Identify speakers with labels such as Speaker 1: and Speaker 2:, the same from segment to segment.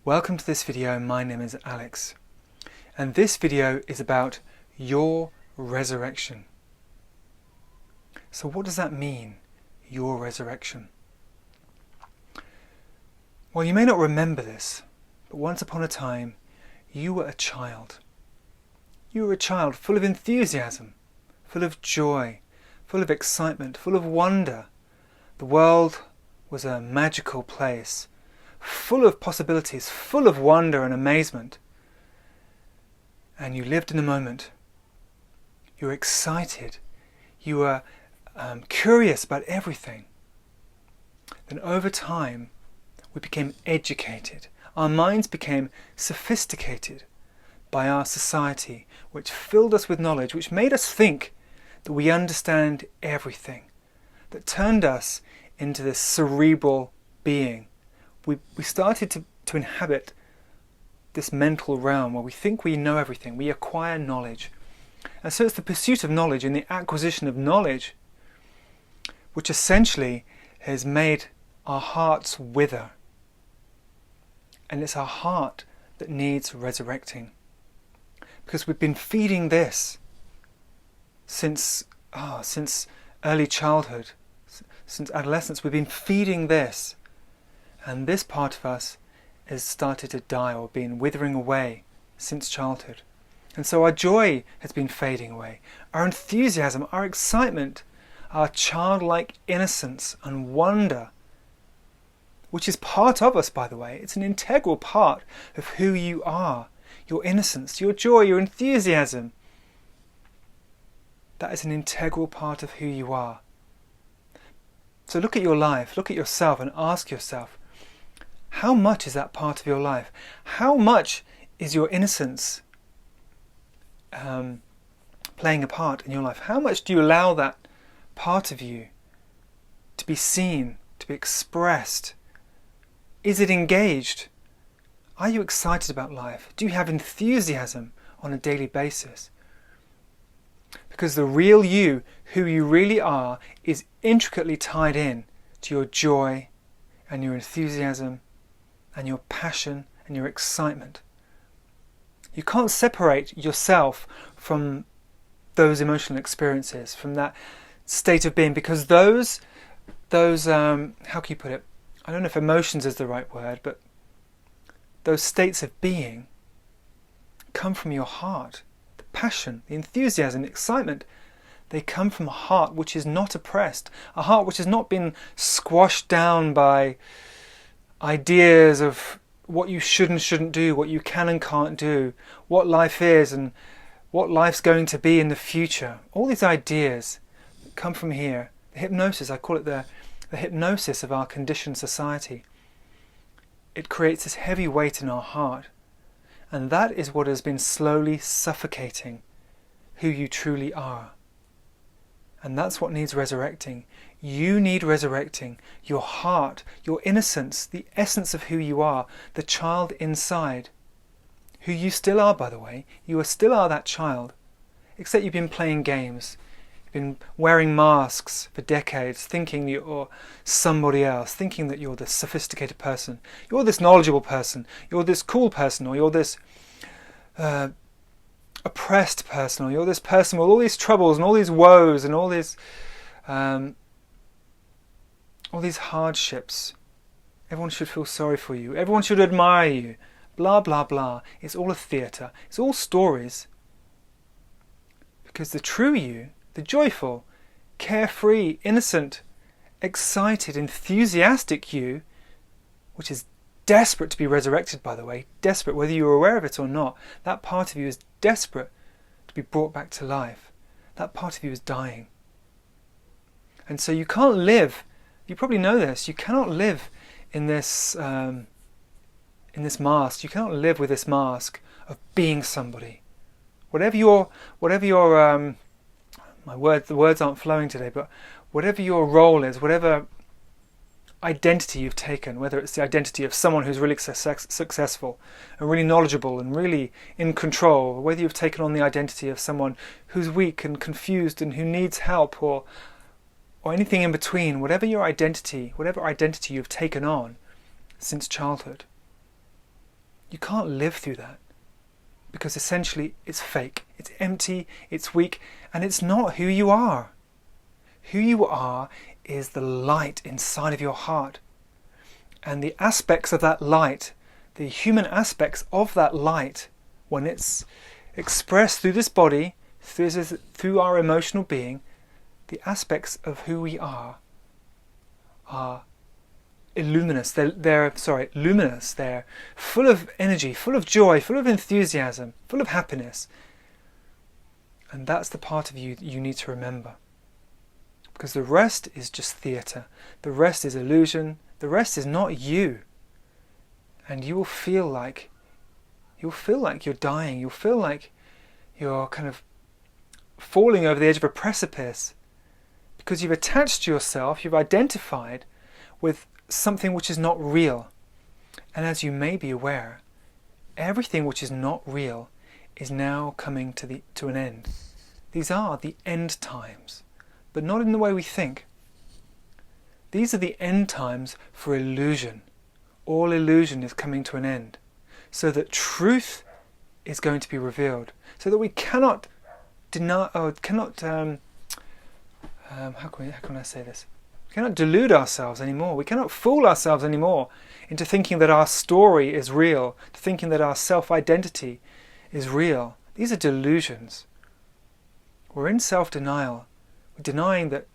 Speaker 1: Welcome to this video. My name is Alex, and this video is about your resurrection. So what does that mean, your resurrection? Well, you may not remember this, but once upon a time you were a child. You were a child full of enthusiasm, full of joy, full of excitement, full of wonder. The world was a magical place, full of possibilities, full of wonder and amazement. And you lived in the moment. You were excited. You were curious about everything. Then over time, we became educated. Our minds became sophisticated by our society, which filled us with knowledge, which made us think that we understand everything, that turned us into this cerebral being. We started to inhabit this mental realm where we think we know everything. We acquire knowledge. And so it's the pursuit of knowledge and the acquisition of knowledge which essentially has made our hearts wither. And it's our heart that needs resurrecting. Because we've been feeding this since early childhood, since adolescence. We've been feeding this. And this part of us has started to die or been withering away since childhood. And so our joy has been fading away. Our enthusiasm, our excitement, our childlike innocence and wonder, which is part of us, by the way. It's an integral part of who you are. Your innocence, your joy, your enthusiasm. That is an integral part of who you are. So look at your life, look at yourself and ask yourself, how much is that part of your life? How much is your innocence playing a part in your life? How much do you allow that part of you to be seen, to be expressed? Is it engaged? Are you excited about life? Do you have enthusiasm on a daily basis? Because the real you, who you really are, is intricately tied in to your joy and your enthusiasm and your passion and your excitement. You can't separate yourself from those emotional experiences, from that state of being, because those how can you put it? I don't know if emotions is the right word, but those states of being come from your heart. The passion, the enthusiasm, the excitement, they come from a heart which is not oppressed, a heart which has not been squashed down by ideas of what you should and shouldn't do, what you can and can't do, what life is and what life's going to be in the future. All these ideas come from here. The hypnosis, I call it the hypnosis of our conditioned society. It creates this heavy weight in our heart. And that is what has been slowly suffocating who you truly are. And that's what needs resurrecting. You need resurrecting. Your heart, your innocence, the essence of who you are, the child inside. Who you still are, by the way. You still are that child. Except you've been playing games. You've been wearing masks for decades, thinking you're somebody else, thinking that you're this sophisticated person. You're this knowledgeable person. You're this cool person, or you're this oppressed person, or you're this person with all these troubles and all these woes and all these hardships. Everyone should feel sorry for you. Everyone should admire you. Blah, blah, blah. It's all a theatre. It's all stories. Because the true you, the joyful, carefree, innocent, excited, enthusiastic you, which is desperate to be resurrected, by the way, desperate, whether you're aware of it or not, that part of you is desperate to be brought back to life. That part of you is dying. And so you can't live, you probably know this, you cannot live in this mask. You cannot live with this mask of being somebody. Whatever your the words aren't flowing today, but whatever your role is, whatever identity you've taken, whether it's the identity of someone who's really successful and really knowledgeable and really in control, or whether you've taken on the identity of someone who's weak and confused and who needs help, or anything in between, whatever your identity, whatever identity you've taken on since childhood, You can't live through that, because essentially it's fake, it's empty, it's weak, and it's not who you are. Who you are is the light inside of your heart. And the aspects of that light, the human aspects of that light, when it's expressed through this body, through our emotional being, the aspects of who we are luminous. They're luminous. They're full of energy, full of joy, full of enthusiasm, full of happiness. And that's the part of you that you need to remember. Because the rest is just theatre. The rest is illusion. The rest is not you. And you will feel like you're dying. You'll feel like you're kind of falling over the edge of a precipice, because you've attached yourself, you've identified with something which is not real. And as you may be aware, everything which is not real is now coming to an end. These are the end times, but not in the way we think. These are the end times for illusion. All illusion is coming to an end, so that truth is going to be revealed, so that we cannot deny, or cannot, how can I say this? We cannot delude ourselves anymore. We cannot fool ourselves anymore into thinking that our story is real, to thinking that our self-identity is real. These are delusions. We're in self-denial. We're denying that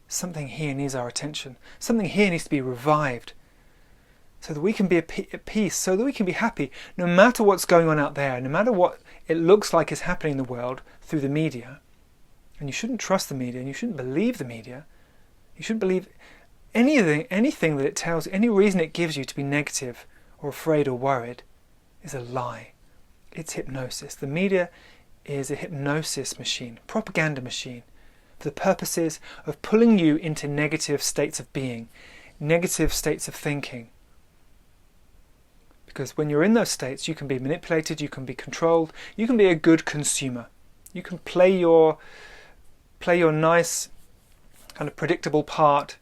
Speaker 1: something here needs our attention. Something here needs to be revived, so that we can be at peace, so that we can be happy, no matter what's going on out there, no matter what it looks like is happening in the world through the media. And you shouldn't trust the media, and you shouldn't believe the media. You shouldn't believe anything that it tells, any reason it gives you to be negative or afraid or worried is a lie. It's hypnosis. The media is a hypnosis machine, propaganda machine, for the purposes of pulling you into negative states of being, negative states of thinking. Because when you're in those states, you can be manipulated, you can be controlled, you can be a good consumer. You can play your nice, kind of predictable part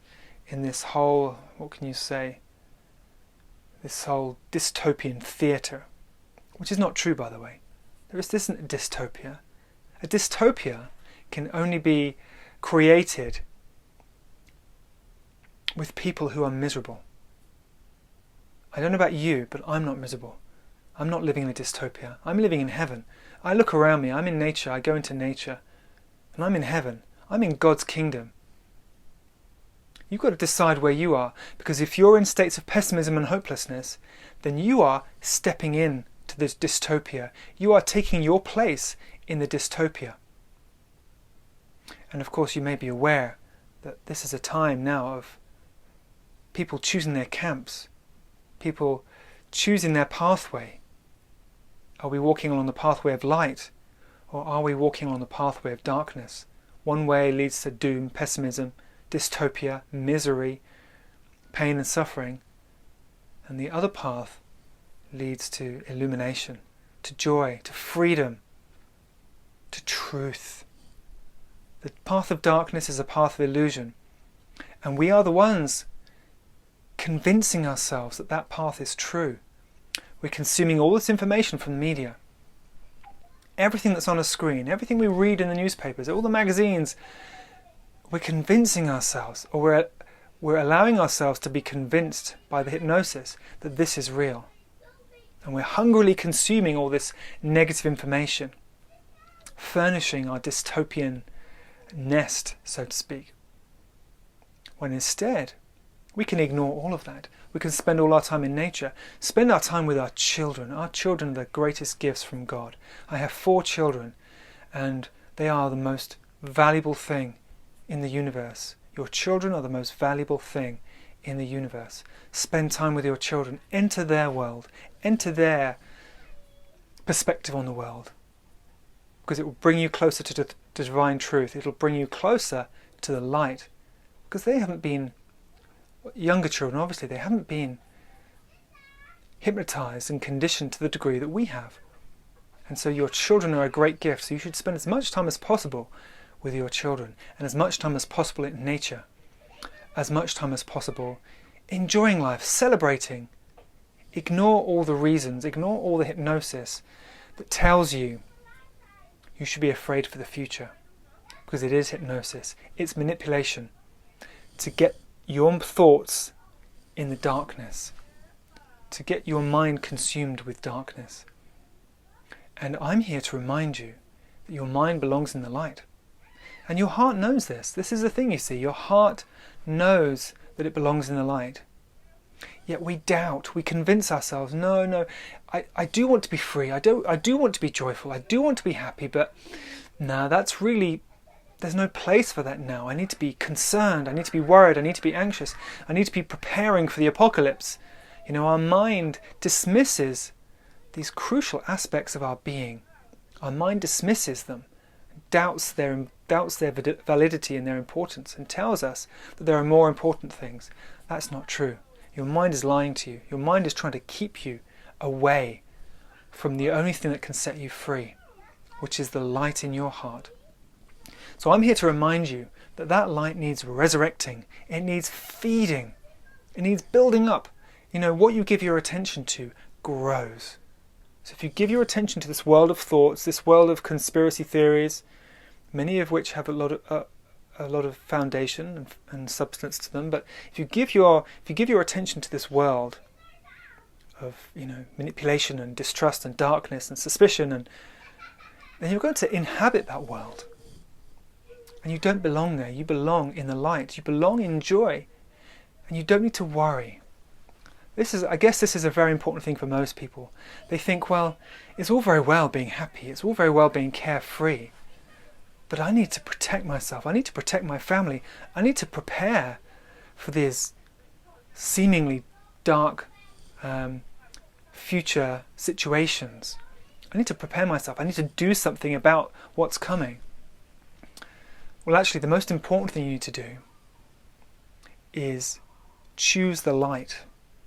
Speaker 1: in this whole, what can you say, this whole dystopian theatre, which is not true, by the way. This isn't a dystopia. A dystopia can only be created with people who are miserable. I don't know about you, but I'm not miserable. I'm not living in a dystopia. I'm living in heaven. I look around me, I'm in nature, I go into nature, and I'm in heaven. I'm in God's kingdom. You've got to decide where you are, because if you're in states of pessimism and hopelessness, then you are stepping in to this dystopia. You are taking your place in the dystopia. And of course you may be aware that this is a time now of people choosing their camps, people choosing their pathway. Are we walking along the pathway of light, or are we walking along the pathway of darkness? One way leads to doom, pessimism, dystopia, misery, pain and suffering, and the other path leads to illumination, to joy, to freedom, to truth. The path of darkness is a path of illusion, and we are the ones convincing ourselves that that path is true. We're consuming all this information from the media. Everything that's on a screen, everything we read in the newspapers, all the magazines, we're convincing ourselves, or we're allowing ourselves to be convinced by the hypnosis that this is real. And we're hungrily consuming all this negative information, furnishing our dystopian nest, so to speak. When instead, we can ignore all of that. We can spend all our time in nature, spend our time with our children. Our children are the greatest gifts from God. I have 4 children, and they are the most valuable thing in the universe. Your children are the most valuable thing in the universe. Spend time with your children. Enter their world. Enter their perspective on the world. Because it will bring you closer to the divine truth. It will bring you closer to the light. Because they haven't been, younger children obviously, they haven't been hypnotized and conditioned to the degree that we have. And so your children are a great gift. So you should spend as much time as possible with your children, and as much time as possible in nature, as much time as possible enjoying life, celebrating Ignore all the reasons, ignore all the hypnosis that tells you you should be afraid for the future. Because it is hypnosis. It's manipulation to get your thoughts in the darkness, to get your mind consumed with darkness. And I'm here to remind you that your mind belongs in the light. And your heart knows this. This is the thing, you see. Your heart knows that it belongs in the light. Yet we doubt, we convince ourselves, no, I do want to be free, I do want to be joyful, I do want to be happy, but no, that's really, there's no place for that now. I need to be concerned, I need to be worried, I need to be anxious, I need to be preparing for the apocalypse. You know, our mind dismisses these crucial aspects of our being. Our mind dismisses them, doubts their validity and their importance, and tells us that there are more important things. That's not true. Your mind is lying to you. Your mind is trying to keep you away from the only thing that can set you free, which is the light in your heart. So I'm here to remind you that that light needs resurrecting. It needs feeding. It needs building up. You know, what you give your attention to grows. So if you give your attention to this world of thoughts, this world of conspiracy theories, many of which have a lot of foundation and substance to them, but if you give your attention to this world of, you know, manipulation and distrust and darkness and suspicion, and then you're going to inhabit that world. And you don't belong there. You belong in the light. You belong in joy. And you don't need to worry. I guess this is a very important thing for most people. They think, well, it's all very well being happy. It's all very well being carefree. But I need to protect myself. I need to protect my family. I need to prepare for these seemingly dark future situations. I need to prepare myself. I need to do something about what's coming. Well, actually, the most important thing you need to do is choose the light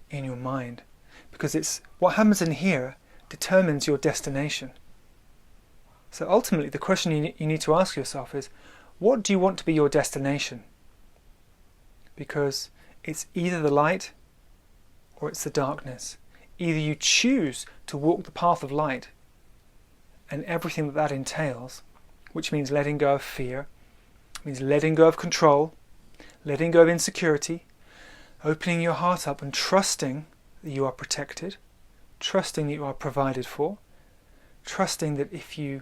Speaker 1: in your mind, because it's what happens in here determines your destination. So ultimately, the question you need to ask yourself is, what do you want to be your destination? Because it's either the light or it's the darkness. Either you choose to walk the path of light and everything that entails, which means letting go of fear, means letting go of control, letting go of insecurity, opening your heart up and trusting that you are protected, trusting that you are provided for, trusting that if you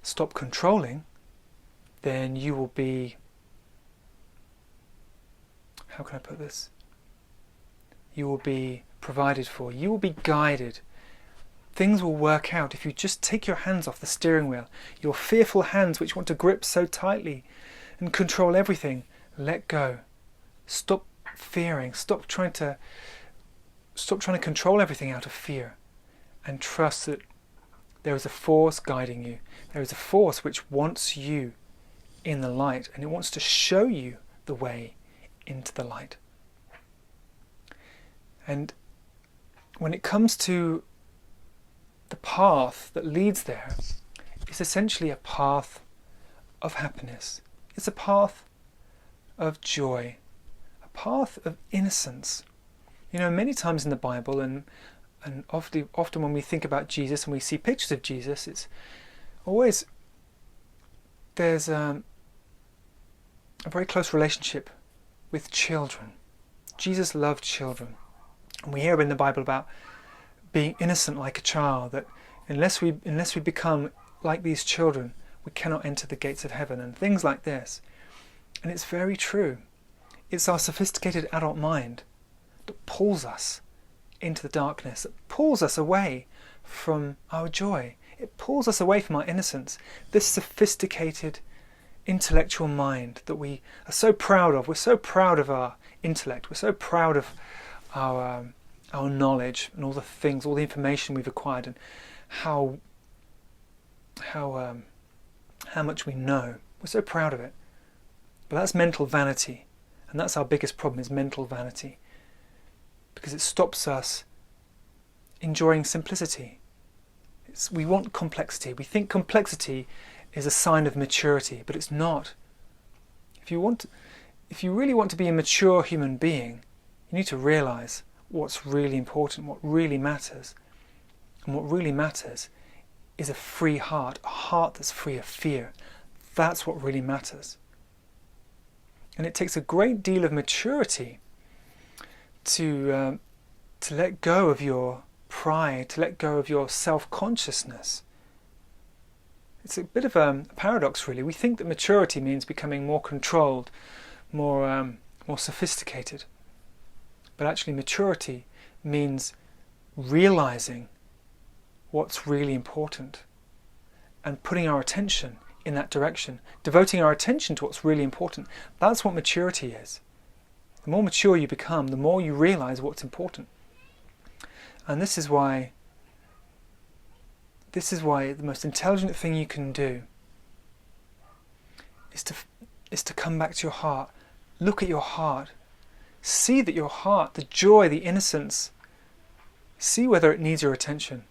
Speaker 1: stop controlling, then you will be, how can I put this? You will be provided for, you will be guided. Things will work out if you just take your hands off the steering wheel. Your fearful hands which want to grip so tightly and control everything, let go. Stop fearing, stop trying to control everything out of fear, and trust that there is a force guiding you. There is a force which wants you in the light, and it wants to show you the way into the light. And when it comes to the path that leads there, it's essentially a path of happiness. It's a path of joy, a path of innocence. You know, many times in the Bible, and often when we think about Jesus and we see pictures of Jesus, it's always, there's a very close relationship with children. Jesus loved children. And we hear in the Bible about being innocent like a child, that unless we become like these children, we cannot enter the gates of heaven, and things like this. And it's very true. It's our sophisticated adult mind that pulls us into the darkness, that pulls us away from our joy. It pulls us away from our innocence. This sophisticated intellectual mind that we are so proud of. We're so proud of our intellect. We're so proud of our knowledge and all the things, all the information we've acquired, and how much we know. We're so proud of it. But that's mental vanity, and that's our biggest problem, is mental vanity, because it stops us enjoying simplicity. We want complexity. We think complexity is a sign of maturity, but it's not. If you really want to be a mature human being, you need to realize what's really important, what really matters. And what really matters is a free heart, a heart that's free of fear. That's what really matters. And it takes a great deal of maturity to let go of your pride, to let go of your self-consciousness. It's a bit of a paradox, really. We think that maturity means becoming more controlled, more sophisticated. But actually maturity means realizing what's really important and putting our attention in that direction, devoting our attention to what's really important. That's what maturity is. The more mature you become, the more you realize what's important. And this is why the most intelligent thing you can do is to come back to your heart. Look at your heart. See that your heart, the joy, the innocence, see whether it needs your attention.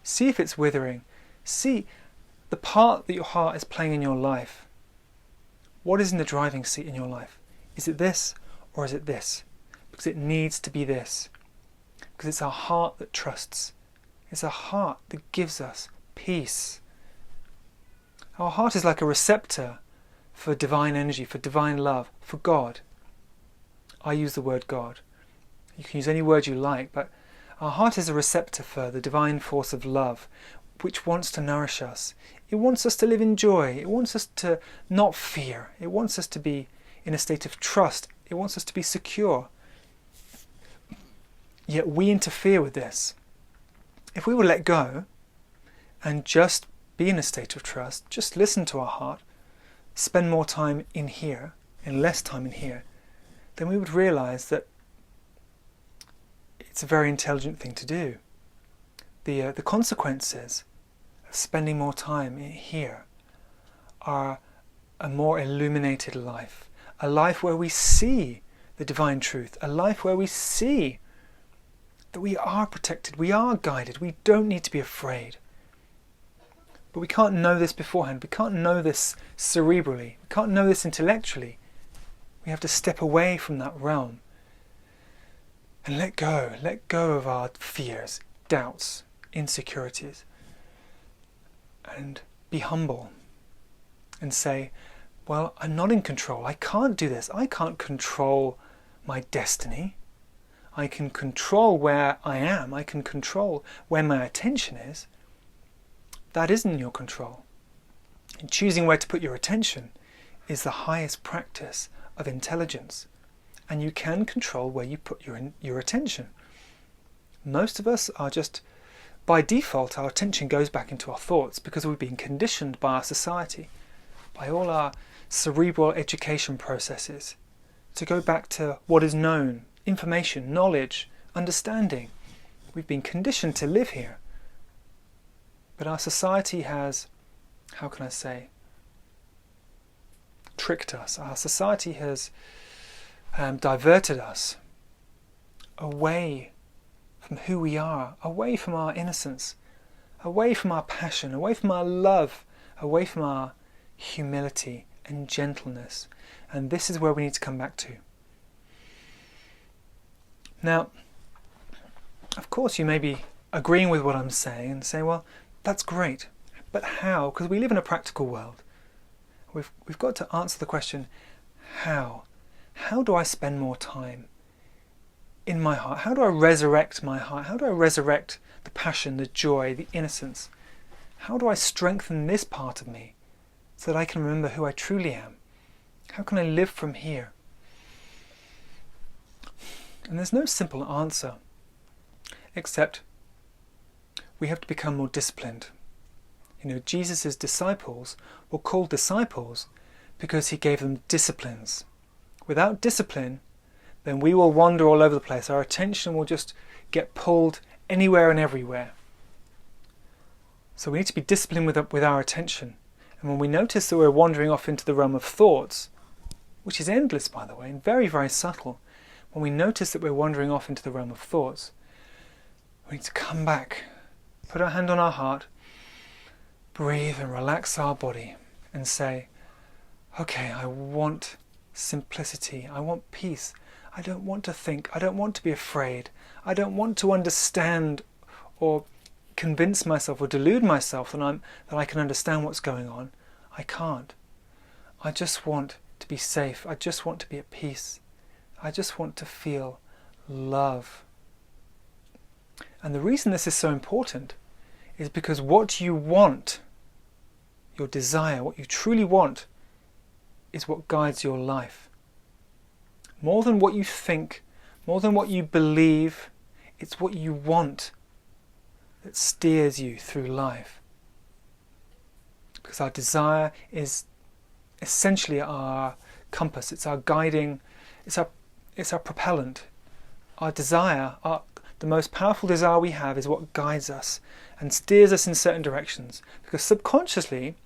Speaker 1: See if it's withering. See the part that your heart is playing in your life. What is in the driving seat in your life? Is it this or is it this? Because it needs to be this. Because it's our heart that trusts. It's our heart that gives us peace. Our heart is like a receptor for divine energy, for divine love, for God. I use the word God. You can use any word you like, but our heart is a receptor for the divine force of love, which wants to nourish us. It wants us to live in joy. It wants us to not fear. It wants us to be in a state of trust. It wants us to be secure. Yet we interfere with this. If we would let go and just be in a state of trust, just listen to our heart, spend more time in here and less time in here, then we would realize that it's a very intelligent thing to do. The consequences of spending more time here are a more illuminated life, a life where we see the divine truth, a life where we see that we are protected, we are guided, we don't need to be afraid. But we can't know this beforehand, we can't know this cerebrally, we can't know this intellectually. We have to step away from that realm and let go of our fears, doubts, insecurities, and be humble and say, well, I'm not in control, I can't do this, I can't control my destiny. I can control where I am, I can control where my attention is. That isn't in your control. And choosing where to put your attention is the highest practice of intelligence. And you can control where you put your attention. Most of us are just, by default, our attention goes back into our thoughts because we've been conditioned by our society, by all our cerebral education processes, to go back to what is known, information, knowledge, understanding. We've been conditioned to live here. But our society has, how can I say, tricked us. Our society has diverted us away from who we are, away from our innocence, away from our passion, away from our love, away from our humility and gentleness. And this is where we need to come back to. Now, of course you may be agreeing with what I'm saying and saying, well, that's great, but how? Because we live in a practical world. We've got to answer the question, how? How do I spend more time in my heart? How do I resurrect my heart? How do I resurrect the passion, the joy, the innocence? How do I strengthen this part of me so that I can remember who I truly am? How can I live from here? And there's no simple answer, except we have to become more disciplined. You know, Jesus' disciples were called disciples because he gave them disciplines. Without discipline, then we will wander all over the place. Our attention will just get pulled anywhere and everywhere. So we need to be disciplined with our attention. And when we notice that we're wandering off into the realm of thoughts, which is endless, by the way, and very, very subtle, when we notice that we're wandering off into the realm of thoughts, we need to come back, put our hand on our heart, breathe and relax our body and say, okay, I want simplicity, I want peace, I don't want to think. I don't want to be afraid. I don't want to understand or convince myself or delude myself that I can understand what's going on. I can't. I just want to be safe. I just want to be at peace. I just want to feel love. And the reason this is so important is because what you want, your desire, what you truly want, is what guides your life. More than what you think, more than what you believe, it's what you want that steers you through life. Because our desire is essentially our compass, it's our guiding, it's our propellant. Our desire, the most powerful desire we have, is what guides us and steers us in certain directions. Because subconsciously,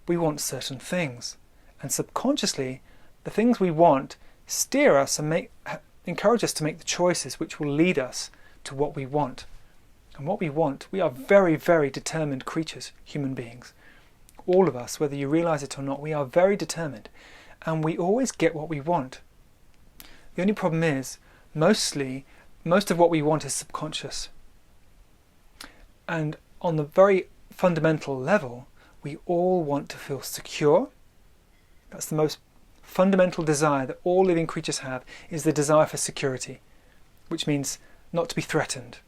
Speaker 1: we want certain things. And subconsciously, the things we want steer us and encourage us to make the choices which will lead us to what we want. And what we want, we are very, very determined creatures, human beings. All of us, whether you realize it or not, we are very determined. And we always get what we want. The only problem is, most of what we want is subconscious. And on the very fundamental level, we all want to feel secure. That's the most fundamental desire that all living creatures have, is the desire for security, which means not to be threatened.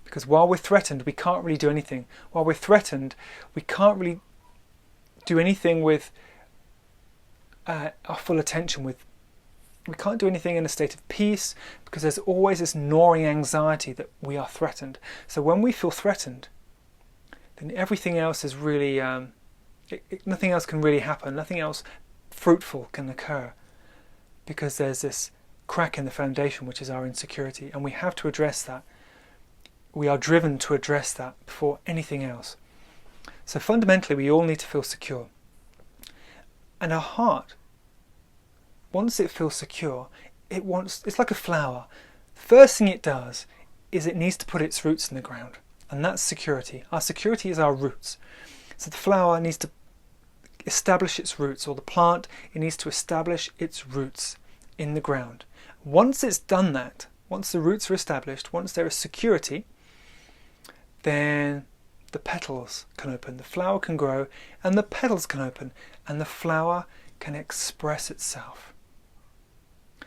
Speaker 1: Because while we're threatened, we can't really do anything. While we're threatened, we can't really do anything with our full attention. We can't do anything in a state of peace, because there's always this gnawing anxiety that we are threatened. So when we feel threatened, then everything else is really, nothing else can really happen. Nothing else fruitful can occur, because there's this crack in the foundation, which is our insecurity, and we have to address that. We are driven to address that before anything else. So fundamentally, we all need to feel secure. And our heart, once it feels secure, it's like a flower. First thing it does is it needs to put its roots in the ground. And that's security. Our security is our roots. So the flower needs to establish its roots, or the plant, it needs to establish its roots in the ground. Once it's done that, once the roots are established, once there is security, then the petals can open, the flower can grow, and the petals can open, and the flower can express itself.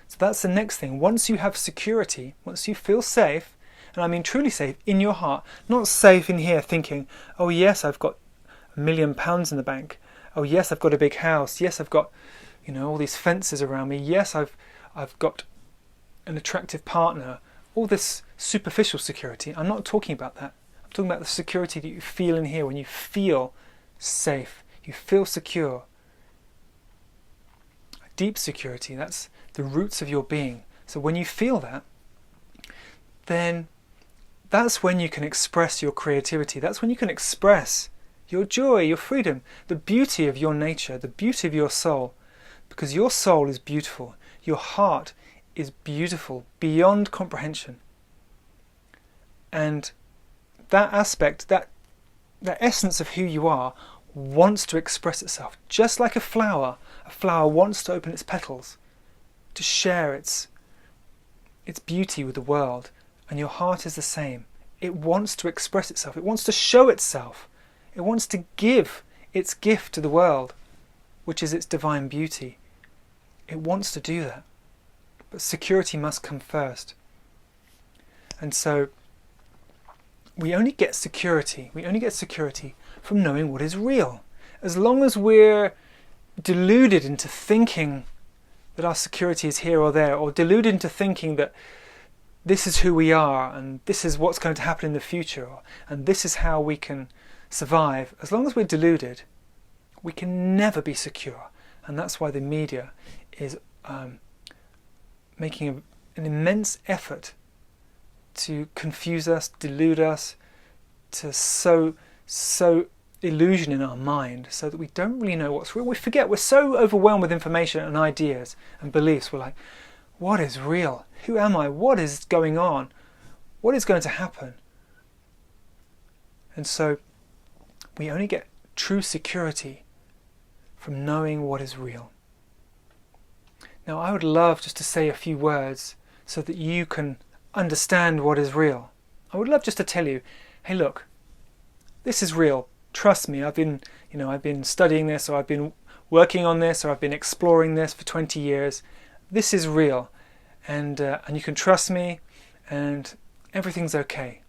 Speaker 1: So that's the next thing. Once you have security, once you feel safe, and I mean truly safe in your heart, not safe in here thinking, oh yes, I've got £1 million in the bank. Oh yes, I've got a big house. Yes, I've got, all these fences around me. Yes, I've got an attractive partner. All this superficial security. I'm not talking about that. I'm talking about the security that you feel in here when you feel safe. You feel secure. Deep security, that's the roots of your being. So when you feel that, then that's when you can express your creativity. That's when you can express your joy, your freedom, the beauty of your nature, the beauty of your soul. Because your soul is beautiful. Your heart is beautiful beyond comprehension. And that aspect, that essence of who you are, wants to express itself. Just like a flower wants to open its petals to share its beauty with the world. And your heart is the same. It wants to express itself. It wants to show itself. It wants to give its gift to the world, which is its divine beauty. It wants to do that. But security must come first. And so we only get security from knowing what is real. As long as we're deluded into thinking that our security is here or there, or deluded into thinking that this is who we are and this is what's going to happen in the future and this is how we can survive, as long as we're deluded, we can never be secure. And that's why the media is making an immense effort to confuse us, delude us, to sow illusion in our mind so that we don't really know what's real. We forget, we're so overwhelmed with information and ideas and beliefs. We're like, what is real? Who am I? What is going on? What is going to happen? And so we only get true security from knowing what is real. Now, I would love just to say a few words so that you can understand what is real. I would love just to tell you, hey, look, this is real. Trust me. I've been studying this, or I've been working on this, or I've been exploring this for 20 years. This is real, and you can trust me, and everything's okay.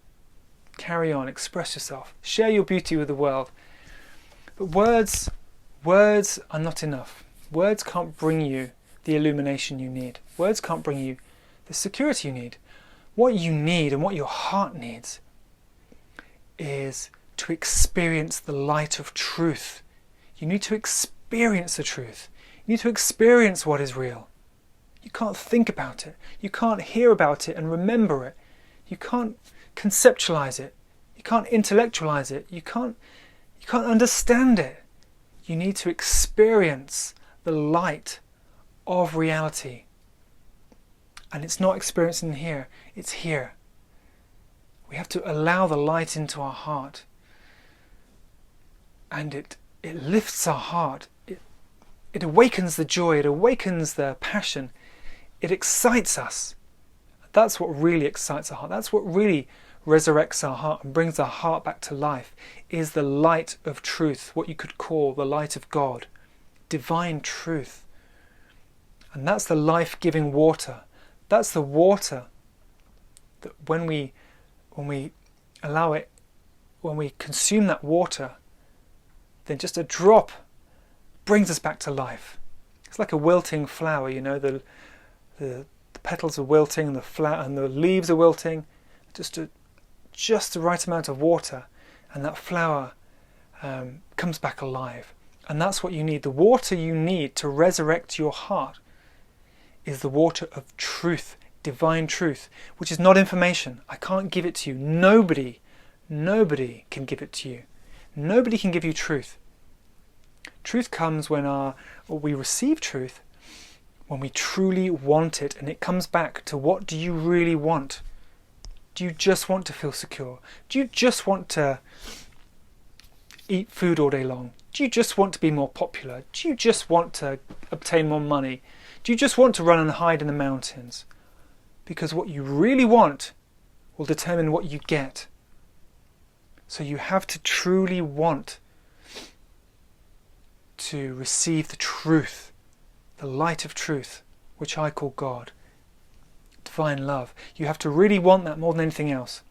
Speaker 1: Carry on, express yourself, share your beauty with the world. But words are not enough. Words can't bring you the illumination you need. Words can't bring you the security you need. What you need and what your heart needs is to experience the light of truth. You need to experience the truth. You need to experience what is real. You can't think about it. You can't hear about it and remember it. You can't conceptualize it. You can't intellectualize it. You can't understand it. You need to experience the light of reality. And it's not experienced in here, it's here. We have to allow the light into our heart. And it lifts our heart. It awakens the joy, it awakens the passion. It excites us. That's what really excites our heart. That's what really resurrects our heart and brings our heart back to life, is the light of truth, what you could call the light of God, divine truth. And that's the life-giving water. That's the water that when we allow it, when we consume that water, then just a drop brings us back to life. It's like a wilting flower, the petals are wilting and the leaves are wilting. Just the right amount of water, and that flower comes back alive. And that's what you need. The water you need to resurrect your heart is the water of truth, divine truth, which is not information. I can't give it to you. Nobody can give it to you. Nobody can give you truth. Truth comes when we receive truth, when we truly want it, and it comes back to, what do you really want? Do you just want to feel secure? Do you just want to eat food all day long? Do you just want to be more popular? Do you just want to obtain more money? Do you just want to run and hide in the mountains? Because what you really want will determine what you get. So you have to truly want to receive the truth, the light of truth, which I call God, divine love. You have to really want that more than anything else.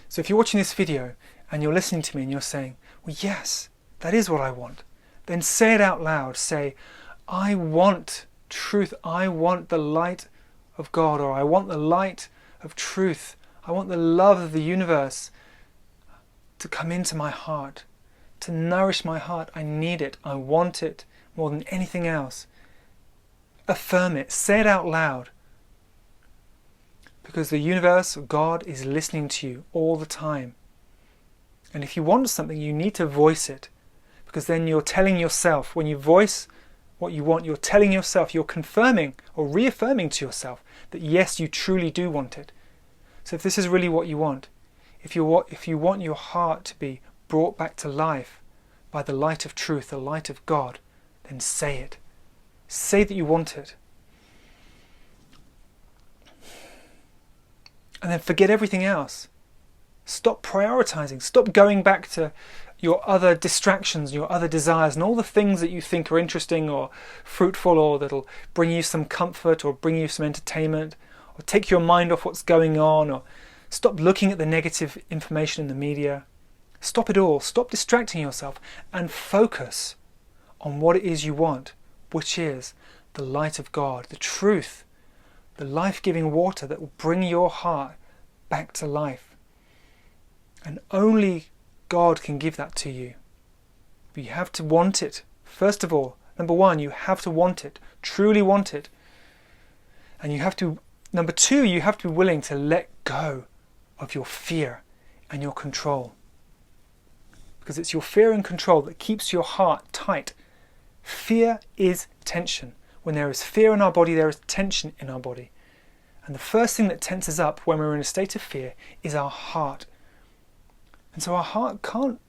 Speaker 1: So if you're watching this video and you're listening to me and you're saying, well, yes, that is what I want, then say it out loud. Say, I want truth. I want the light of God, or I want the light of truth. I want the love of the universe to come into my heart, to nourish my heart. I need it. I want it more than anything else. Affirm it. Say it out loud. Because the universe, God, is listening to you all the time. And if you want something, you need to voice it. Because then you're telling yourself, when you voice what you want, you're telling yourself, you're confirming or reaffirming to yourself that yes, you truly do want it. So if this is really what you want, if you want your heart to be brought back to life by the light of truth, the light of God, then say it. Say that you want it. And then forget everything else. Stop prioritizing. Stop going back to your other distractions, your other desires, and all the things that you think are interesting or fruitful, or that'll bring you some comfort or bring you some entertainment, or take your mind off what's going on, or stop looking at the negative information in the media. Stop it all. Stop distracting yourself and focus on what it is you want, which is the light of God, the truth, the life-giving water that will bring your heart back to life. And only God can give that to you. But you have to want it. First of all, number one, you have to want it, truly want it. And number two, you have to be willing to let go of your fear and your control. Because it's your fear and control that keeps your heart tight. Fear is tension. When there is fear in our body, there is tension in our body. And the first thing that tenses up when we're in a state of fear is our heart. And so our heart can't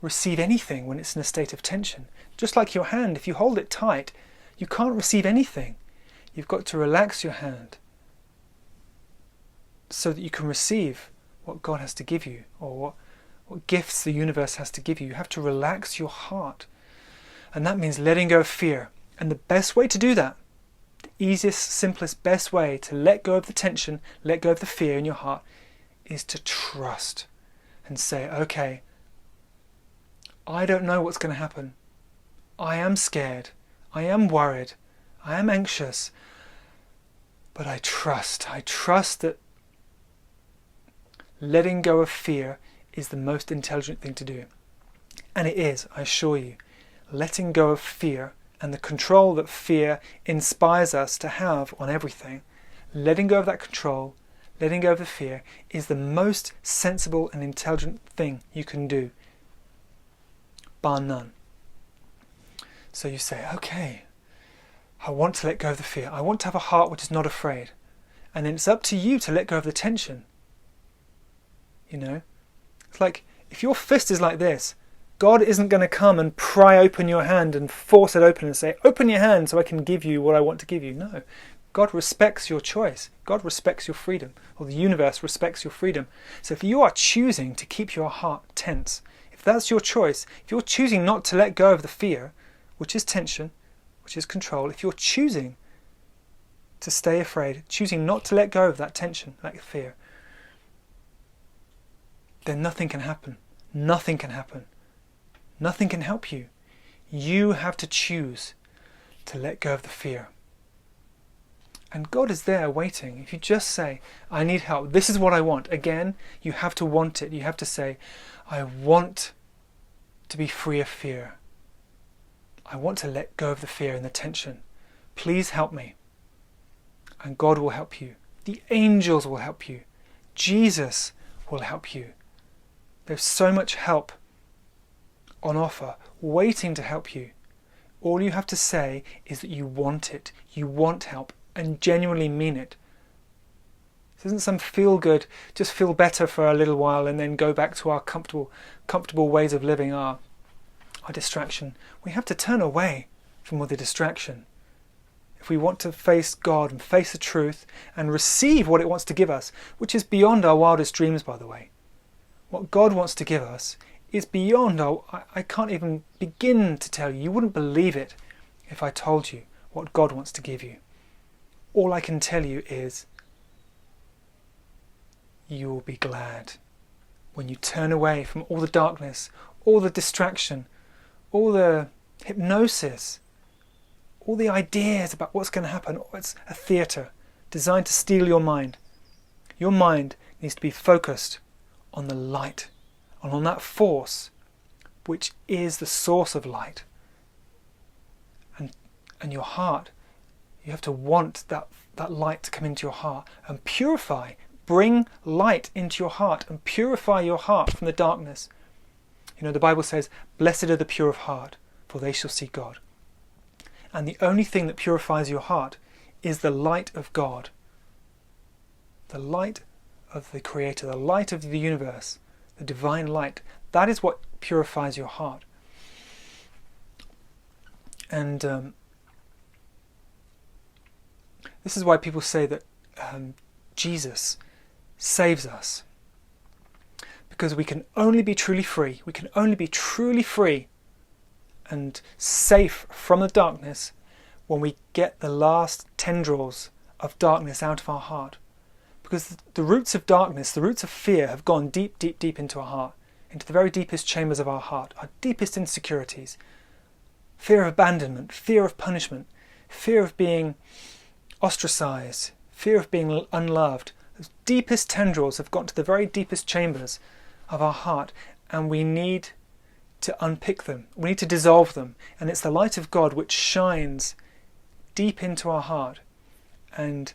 Speaker 1: receive anything when it's in a state of tension. Just like your hand, if you hold it tight, You can't receive anything. You've got to relax your hand so that you can receive what God has to give you, or what gifts the universe has to give you. You have to relax your heart. And that means letting go of fear. And the best way to do that, the easiest, simplest, best way to let go of the tension, let go of the fear in your heart, is to trust and say, okay, I don't know what's going to happen. I am scared. I am worried. I am anxious. But I trust. I trust that letting go of fear is the most intelligent thing to do. And it is, I assure you. Letting go of fear and the control that fear inspires us to have on everything, letting go of that control, letting go of the fear, is the most sensible and intelligent thing you can do, bar none. So you say, okay, I want to let go of the fear. I want to have a heart which is not afraid. And then it's up to you to let go of the tension. You know? It's like, if your fist is like this, God isn't going to come and pry open your hand and force it open and say, open your hand so I can give you what I want to give you. No. God respects your choice. God respects your freedom. Or the universe respects your freedom. So if you are choosing to keep your heart tense, if that's your choice, if you're choosing not to let go of the fear, which is tension, which is control, if you're choosing to stay afraid, choosing not to let go of that tension, that fear, then nothing can happen. Nothing can happen. Nothing can help you. You have to choose to let go of the fear. And God is there waiting. If you just say, I need help, this is what I want. Again, you have to want it. You have to say, I want to be free of fear. I want to let go of the fear and the tension. Please help me. And God will help you. The angels will help you. Jesus will help you. There's so much help on offer, waiting to help you. All you have to say is that you want it. You want help and genuinely mean it. This isn't some feel good, just feel better for a little while and then go back to our comfortable ways of living, our distraction. We have to turn away from all the distraction. If we want to face God and face the truth and receive what it wants to give us, which is beyond our wildest dreams, by the way. What God wants to give us is beyond I can't even begin to tell you. You wouldn't believe it if I told you what God wants to give you. All I can tell you is you will be glad when you turn away from all the darkness, all the distraction, all the hypnosis, all the ideas about what's going to happen. It's a theatre designed to steal your mind. Your mind needs to be focused on the light, and on that force which is the source of light. And your heart, you have to want that light to come into your heart and purify, bring light into your heart and purify your heart from the darkness. You know, the Bible says, blessed are the pure of heart, for they shall see God. And the only thing that purifies your heart is the light of God. The light of the Creator, the light of the universe, the divine light. That is what purifies your heart. And this is why people say that Jesus saves us. Because we can only be truly free. We can only be truly free and safe from the darkness when we get the last tendrils of darkness out of our heart. Because the roots of darkness, the roots of fear have gone deep, deep, deep into our heart, into the very deepest chambers of our heart, our deepest insecurities. Fear of abandonment, fear of punishment, fear of being ostracized, fear of being unloved. Those deepest tendrils have got to the very deepest chambers of our heart, and we need to unpick them. We need to dissolve them. And it's the light of God which shines deep into our heart and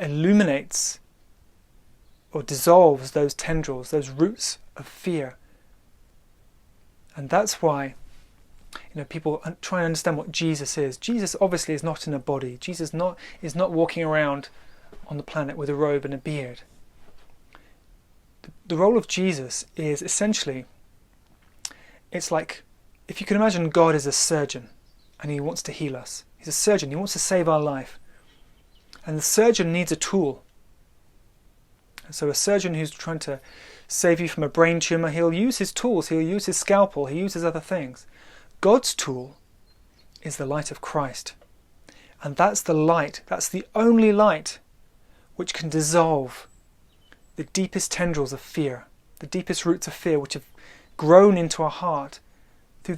Speaker 1: illuminates or dissolves those tendrils, those roots of fear. And that's why, people try and understand what Jesus is. Jesus obviously is not in a body. Jesus is not walking around on the planet with a robe and a beard. The role of Jesus is essentially, it's like, if you can imagine God is a surgeon and he wants to heal us. He's a surgeon. He wants to save our life. And the surgeon needs a tool. And so a surgeon who's trying to save you from a brain tumour, he'll use his tools, he'll use his scalpel, he uses other things. God's tool is the light of Christ. And that's the light, that's the only light which can dissolve the deepest tendrils of fear, the deepest roots of fear which have grown into our heart through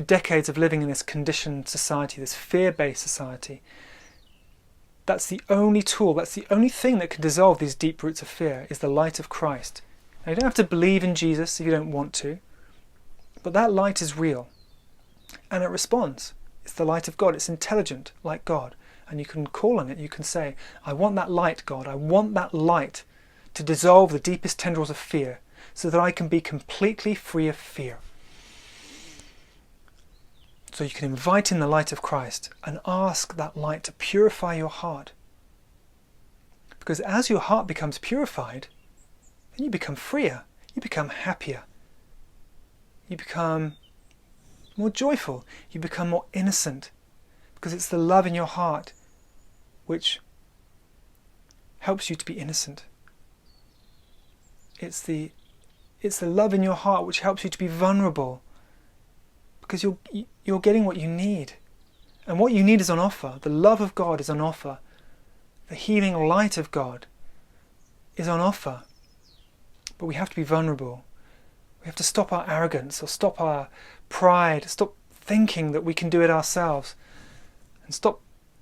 Speaker 1: decades of living in this conditioned society, this fear-based society. That's the only tool, that's the only thing that can dissolve these deep roots of fear, is the light of Christ. Now, you don't have to believe in Jesus if you don't want to, but that light is real, and it responds. It's the light of God. It's intelligent, like God, and you can call on it. You can say, I want that light, God. I want that light to dissolve the deepest tendrils of fear so that I can be completely free of fear. So you can invite in the light of Christ and ask that light to purify your heart. Because as your heart becomes purified, then you become freer, you become happier, you become more joyful, you become more innocent. Because it's the love in your heart which helps you to be innocent. It's the love in your heart which helps you to be vulnerable. Because you're getting what you need. And what you need is on offer. The love of God is on offer. The healing light of God is on offer. But we have to be vulnerable. We have to stop our arrogance, or stop our pride, stop thinking that we can do it ourselves, and stop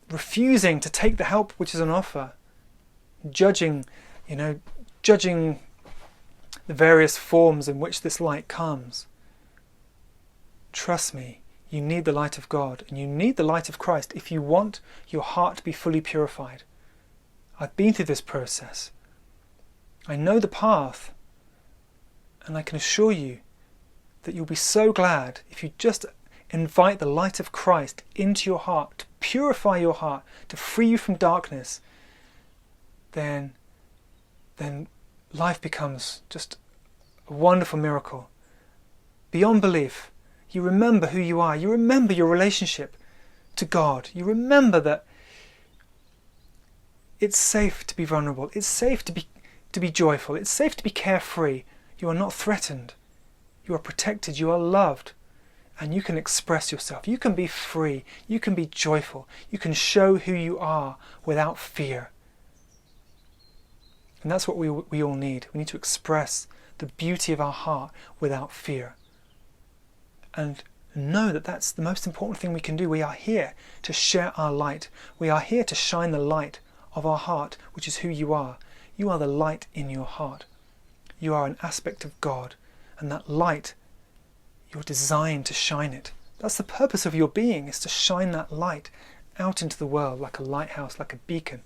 Speaker 1: refusing to take the help which is on offer. Judging the various forms in which this light comes. Trust me, you need the light of God, and you need the light of Christ if you want your heart to be fully purified. I've been through this process. I know the path, and I can assure you that you'll be so glad if you just invite the light of Christ into your heart, to purify your heart, to free you from darkness. Then life becomes just a wonderful miracle. Beyond belief. You remember who you are. You remember your relationship to God. You remember that it's safe to be vulnerable. It's safe to be joyful. It's safe to be carefree. You are not threatened. You are protected. You are loved. And you can express yourself. You can be free. You can be joyful. You can show who you are without fear. And that's what we all need. We need to express the beauty of our heart without fear. And know that that's the most important thing we can do. We are here to share our light. We are here to shine the light of our heart, which is who you are. You are the light in your heart. You are an aspect of God. And that light, you're designed to shine it. That's the purpose of your being, is to shine that light out into the world like a lighthouse, like a beacon.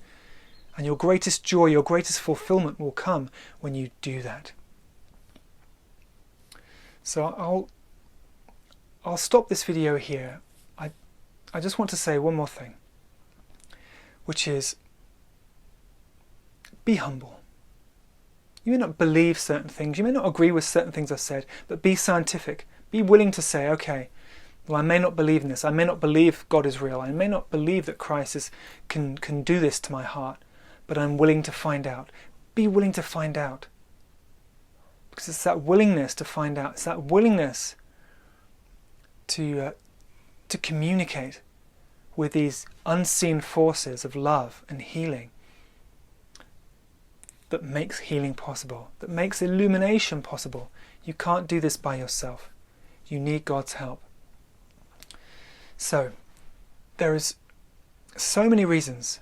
Speaker 1: And your greatest joy, your greatest fulfillment will come when you do that. So I'll stop this video here. I just want to say one more thing, which is, be humble. You may not believe certain things, you may not agree with certain things I've said, but be scientific. Be willing to say, okay, well, I may not believe in this, I may not believe God is real, I may not believe that Christ can do this to my heart, but I'm willing to find out. Be willing to find out. Because it's that willingness to find out, it's that willingness to communicate with these unseen forces of love and healing that makes healing possible, that makes illumination possible. You can't do this by yourself. You need God's help. So, there is so many reasons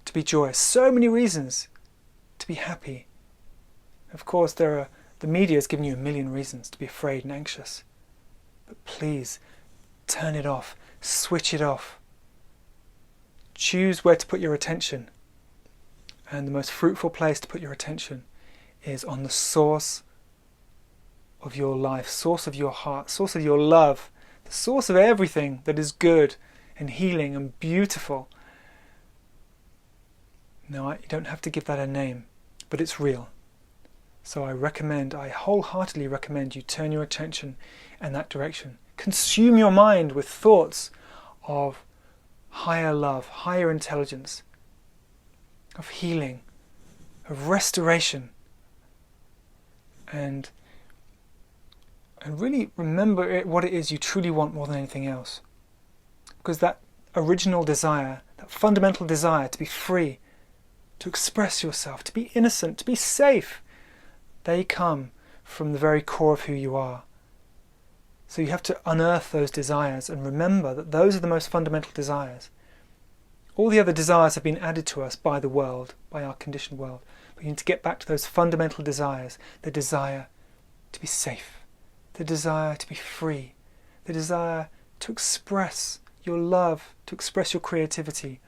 Speaker 1: to be joyous, so many reasons to be happy. Of course, the media is giving you a million reasons to be afraid and anxious. But please, turn it off, switch it off. Choose where to put your attention. And the most fruitful place to put your attention is on the source of your life, source of your heart, source of your love, the source of everything that is good and healing and beautiful. No, you don't have to give that a name, but it's real. So I wholeheartedly recommend you turn your attention in that direction. Consume your mind with thoughts of higher love, higher intelligence, of healing, of restoration, and really remember what it is you truly want more than anything else. Because that original desire, that fundamental desire to be free, to express yourself, to be innocent, to be safe, they come from the very core of who you are. So you have to unearth those desires and remember that those are the most fundamental desires. All the other desires have been added to us by the world, by our conditioned world. But you need to get back to those fundamental desires, the desire to be safe, the desire to be free, the desire to express your love, to express your creativity.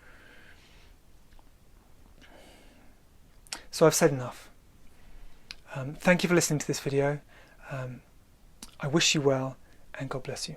Speaker 1: So I've said enough. Thank you for listening to this video. I wish you well, and God bless you.